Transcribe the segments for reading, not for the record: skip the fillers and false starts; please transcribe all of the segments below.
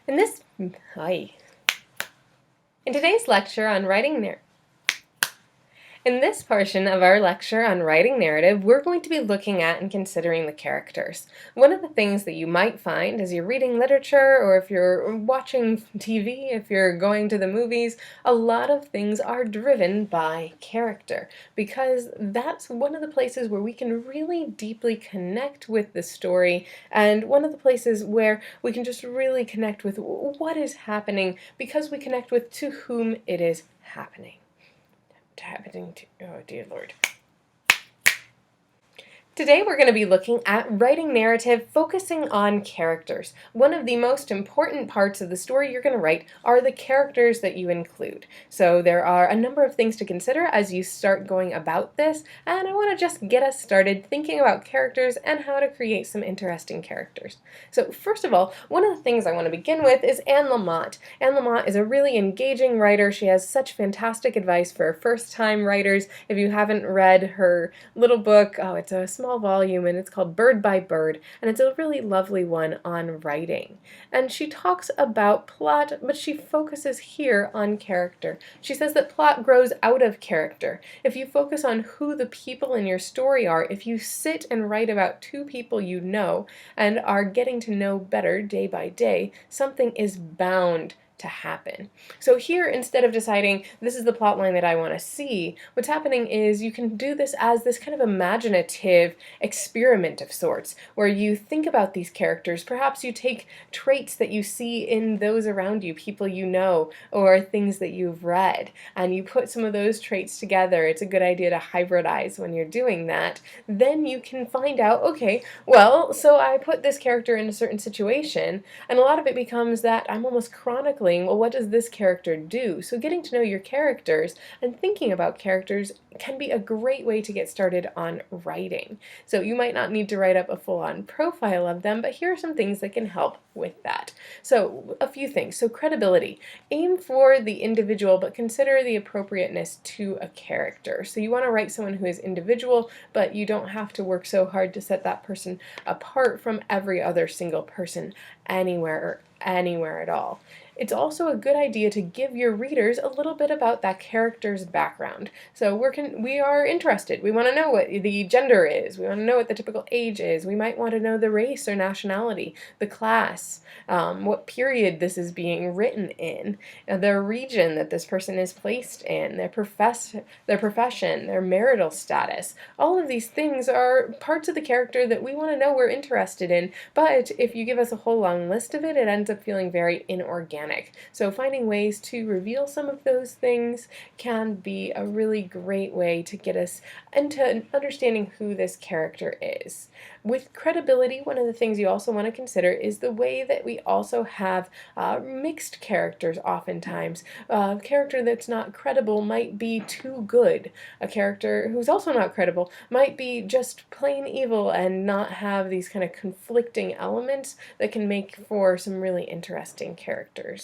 In this, hi. In today's lecture on writing in this portion of our lecture on writing narrative, we're going to be looking at and considering the characters. One of the things that you might find as you're reading literature, or if you're watching TV, if you're going to the movies, a lot of things are driven by character, because that's one of the places where we can really deeply connect with the story, and one of the places where we can just really connect with what is happening, because we connect with to whom it is happening. Oh dear Lord. Today we're going to be looking at writing narrative focusing on characters. One of the most important parts of the story you're going to write are the characters that you include. So there are a number of things to consider as you start going about this, and I want to just get us started thinking about characters and how to create some interesting characters. So first of all, one of the things I want to begin with is Anne Lamott. Anne Lamott is a really engaging writer. She has such fantastic advice for first-time writers. If you haven't read her little book, it's a small volume and it's called Bird by Bird, and it's a really lovely one on writing. And she talks about plot, but she focuses here on character. She says that plot grows out of character. If you focus on who the people in your story are, if you sit and write about two people you know and are getting to know better day by day, something is bound to happen. So here, instead of deciding this is the plot line that I want to see, what's happening is you can do this as this kind of imaginative experiment of sorts, where you think about these characters. Perhaps you take traits that you see in those around you, people you know, or things that you've read, and you put some of those traits together. It's a good idea to hybridize when you're doing that. Then you can find out, okay, well, so I put this character in a certain situation, and a lot of it becomes that I'm almost chronicling, well, what does this character do? So getting to know your characters and thinking about characters can be a great way to get started on writing. So you might not need to write up a full-on profile of them, but here are some things that can help with that. So a few things. So credibility. Aim for the individual, but consider the appropriateness to a character. So you want to write someone who is individual, but you don't have to work so hard to set that person apart from every other single person anywhere at all. It's also a good idea to give your readers a little bit about that character's background. So we are interested. We want to know what the gender is. We want to know what the typical age is. We might want to know the race or nationality, the class, what period this is being written in, the region that this person is placed in, their profession, their marital status. All of these things are parts of the character that we want to know we're interested in, but if you give us a whole long list of it, it ends up feeling very inorganic. So finding ways to reveal some of those things can be a really great way to get us into understanding who this character is. With credibility, one of the things you also want to consider is the way that we also have mixed characters oftentimes. A character that's not credible might be too good. A character who's also not credible might be just plain evil and not have these kind of conflicting elements that can make for some really interesting characters.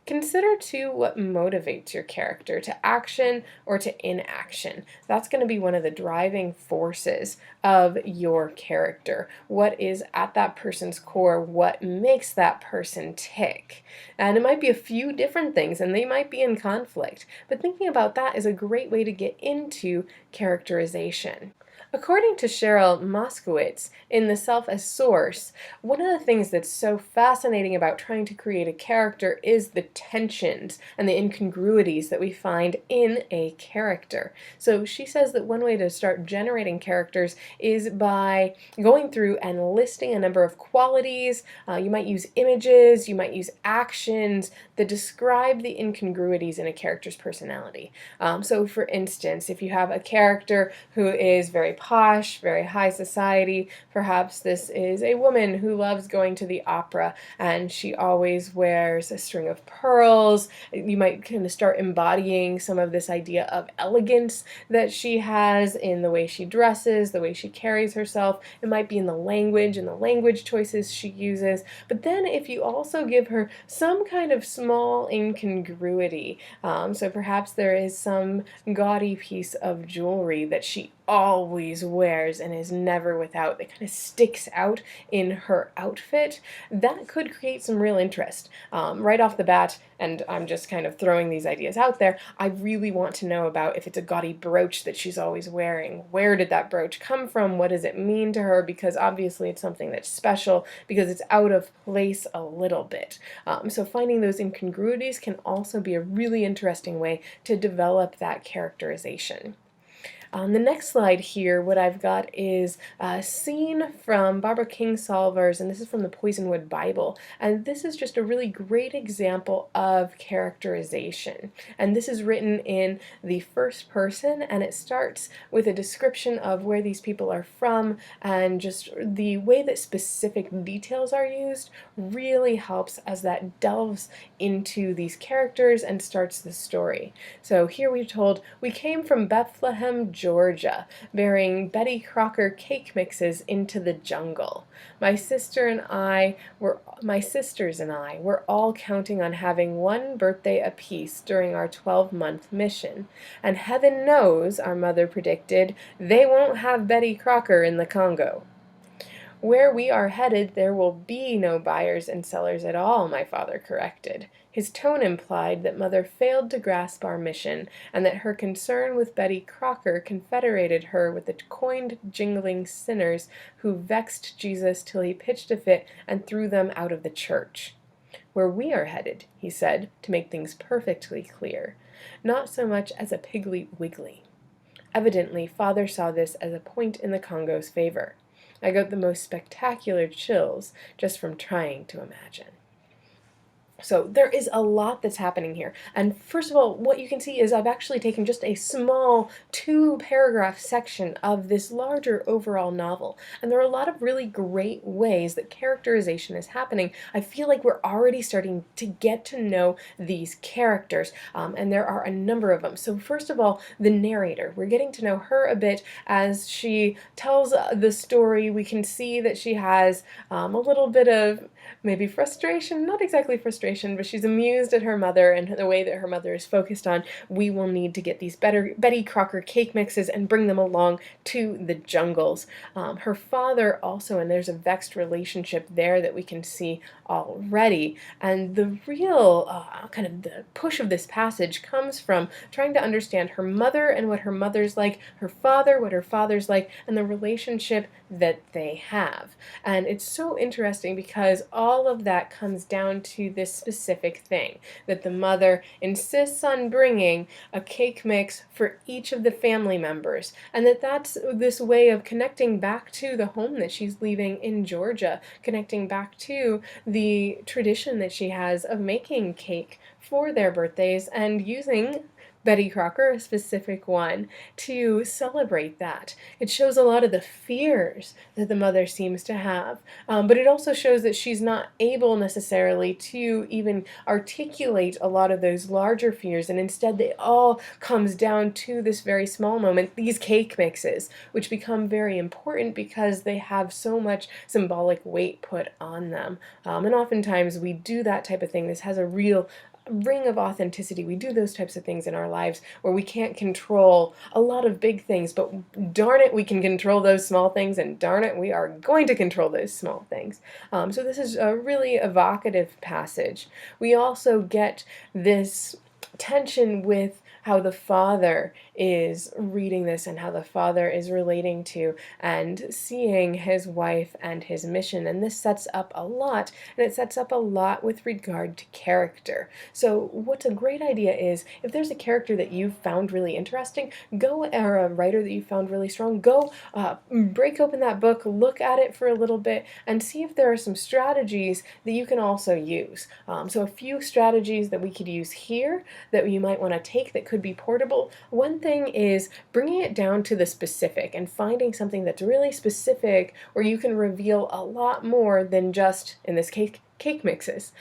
Consider too what motivates your character to action or to inaction. That's going to be one of the driving forces of your character. What is at that person's core? What makes that person tick? And it might be a few different things, and they might be in conflict, but thinking about that is a great way to get into characterization. According to Cheryl Moskowitz in The Self as Source, one of the things that's so fascinating about trying to create a character is the tensions and the incongruities that we find in a character. So she says that one way to start generating characters is by going through and listing a number of qualities. You might use images, you might use actions that describe the incongruities in a character's personality. So for instance, if you have a character who is very posh, very high society. Perhaps this is a woman who loves going to the opera and she always wears a string of pearls. You might kind of start embodying some of this idea of elegance that she has in the way she dresses, the way she carries herself. It might be in the language and the language choices she uses. But then if you also give her some kind of small incongruity, so perhaps there is some gaudy piece of jewelry that she always wears and is never without, that kind of sticks out in her outfit, that could create some real interest. Right off the bat, and I'm just kind of throwing these ideas out there, I really want to know about if it's a gaudy brooch that she's always wearing. Where did that brooch come from? What does it mean to her? Because obviously it's something that's special, because it's out of place a little bit. So finding those incongruities can also be a really interesting way to develop that characterization. On the next slide here, what I've got is a scene from Barbara Kingsolver's, and this is from the Poisonwood Bible, and this is just a really great example of characterization. And this is written in the first person, and it starts with a description of where these people are from, and just the way that specific details are used really helps as that delves into these characters and starts the story. So here we're told, we came from Bethlehem, Georgia, bearing Betty Crocker cake mixes into the jungle. My sisters and I were all counting on having one birthday apiece during our 12-month mission. And heaven knows, our mother predicted, they won't have Betty Crocker in the Congo. Where we are headed, there will be no buyers and sellers at all, my father corrected. His tone implied that Mother failed to grasp our mission, and that her concern with Betty Crocker confederated her with the coined, jingling sinners who vexed Jesus till he pitched a fit and threw them out of the church. Where we are headed, he said, to make things perfectly clear, not so much as a piggly wiggly. Evidently, Father saw this as a point in the Congo's favor. I got the most spectacular chills just from trying to imagine. So there is a lot that's happening here. And first of all, what you can see is I've actually taken just a small 2-paragraph section of this larger overall novel. And there are a lot of really great ways that characterization is happening. I feel like we're already starting to get to know these characters, and there are a number of them. So first of all, the narrator. We're getting to know her a bit as she tells the story. We can see that she has a little bit of maybe frustration, not exactly frustration, but she's amused at her mother and the way that her mother is focused on, we will need to get these Betty Crocker cake mixes and bring them along to the jungles. Her father also, and there's a vexed relationship there that we can see already. And the real kind of the push of this passage comes from trying to understand her mother and what her mother's like, her father, what her father's like, and the relationship that they have. And it's so interesting because all of that comes down to this specific thing, that the mother insists on bringing a cake mix for each of the family members, and that's this way of connecting back to the home that she's leaving in Georgia, connecting back to the tradition that she has of making cake for their birthdays and using Betty Crocker, a specific one, to celebrate that. It shows a lot of the fears that the mother seems to have, but it also shows that she's not able necessarily to even articulate a lot of those larger fears, and instead they all comes down to this very small moment, these cake mixes, which become very important because they have so much symbolic weight put on them. And oftentimes we do that type of thing. This has a real ring of authenticity. We do those types of things in our lives where we can't control a lot of big things, but darn it, we can control those small things, and darn it, we are going to control those small things. So this is a really evocative passage. We also get this tension with how the father is reading this and how the father is relating to and seeing his wife and his mission. And this sets up a lot, and it sets up a lot with regard to character. So what's a great idea is, if there's a character that you've found really interesting, or a writer that you found really strong, go break open that book, look at it for a little bit, and see if there are some strategies that you can also use. So a few strategies that we could use here that you might want to take that could be portable. One thing is bringing it down to the specific and finding something that's really specific where you can reveal a lot more than just, in this case, cake mixes.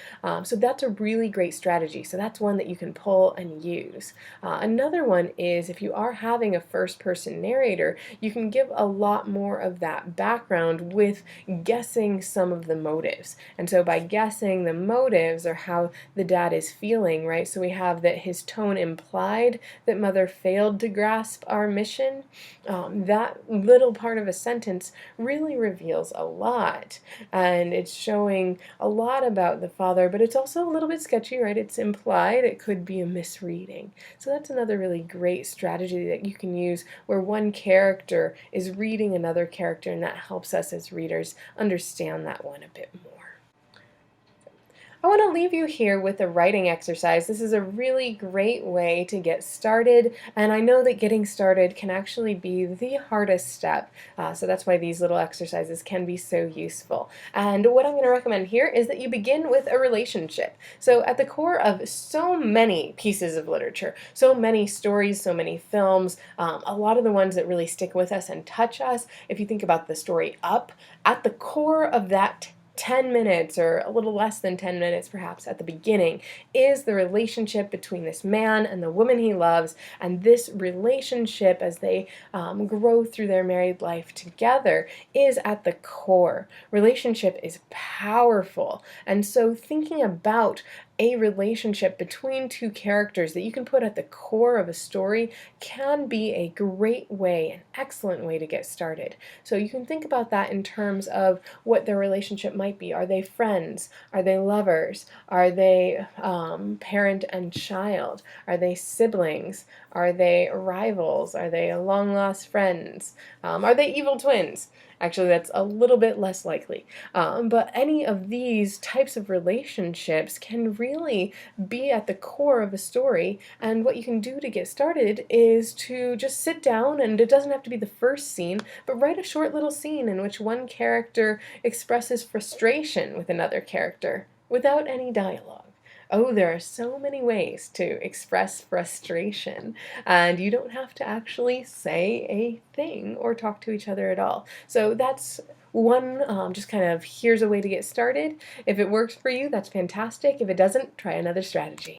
So that's a really great strategy. So that's one that you can pull and use. Another one is if you are having a first-person narrator, you can give a lot more of that background with guessing some of the motives. And so by guessing the motives or how the dad is feeling, right? So we have that his tone implied that mother failed to grasp our mission. That little part of a sentence really reveals a lot, and it's showing a lot about the father, but it's also a little bit sketchy, right? It's implied, it could be a misreading. So that's another really great strategy that you can use where one character is reading another character, and that helps us as readers understand that one a bit more. I want to leave you here with a writing exercise. This is a really great way to get started, and I know that getting started can actually be the hardest step, so that's why these little exercises can be so useful. And what I'm going to recommend here is that you begin with a relationship. So at the core of so many pieces of literature, so many stories, so many films, a lot of the ones that really stick with us and touch us, if you think about the story Up, at the core of that 10 minutes or a little less than 10 minutes perhaps at the beginning is the relationship between this man and the woman he loves, and this relationship as they grow through their married life together is at the core. Relationship is powerful, and so thinking about a relationship between two characters that you can put at the core of a story can be a great way, an excellent way to get started. So you can think about that in terms of what their relationship might be. Are they friends? Are they lovers? Are they parent and child? Are they siblings? Are they rivals? Are they long-lost friends? Are they evil twins? Actually, that's a little bit less likely. But any of these types of relationships can really be at the core of a story, and what you can do to get started is to just sit down, and it doesn't have to be the first scene, but write a short little scene in which one character expresses frustration with another character without any dialogue. Oh, there are so many ways to express frustration, and you don't have to actually say a thing or talk to each other at all. So that's one, just kind of here's a way to get started. If it works for you, that's fantastic. If it doesn't, try another strategy.